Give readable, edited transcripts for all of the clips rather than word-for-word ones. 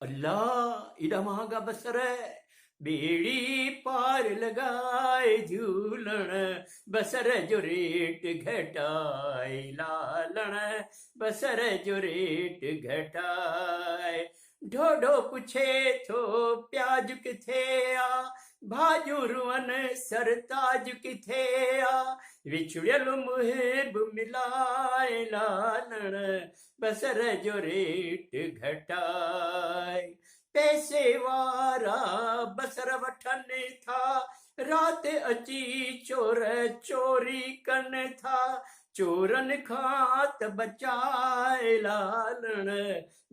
अल्लाह इड़ा महांगा बसर बेड़ी पार लगाए झूलण बसर जो रेट घटाए लालण बसर जो रेट घटाए ढोढो पुछे थो प्याज किथे आ भाॼूं रुअन सरताज किथे आ विछुड़ियल मुहिब मिलाए लालण बसर जो रेट घटाए पैसे वारा बसर वठनि था रात अची चोर चोरी कनि था चोरनि खां त बचाए लालण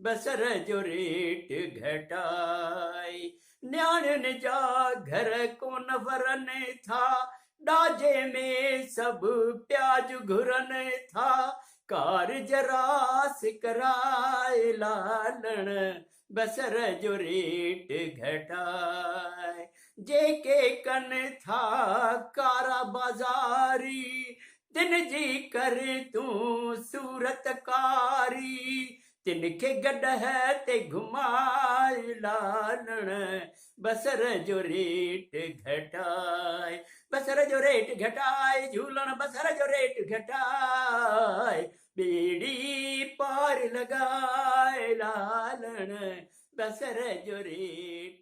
बसर जो रेट घटाए न्याणियुनि जा घर कोन भरनि था ॾाजे में सभु प्याज घुरनि था कार जरास कराए लालण बसर जो रेट घटाए जेके कनि था कारा बाज़ारी तिन जी करे तूं सूरत कारी तिनखे गॾह ते घुमाए लालण बसर जो रेट घटाए बसर जो रेट घटाए झूलण बसर जो रेट घटाए बेड़ी पार लगाए लालण बसर जो रेट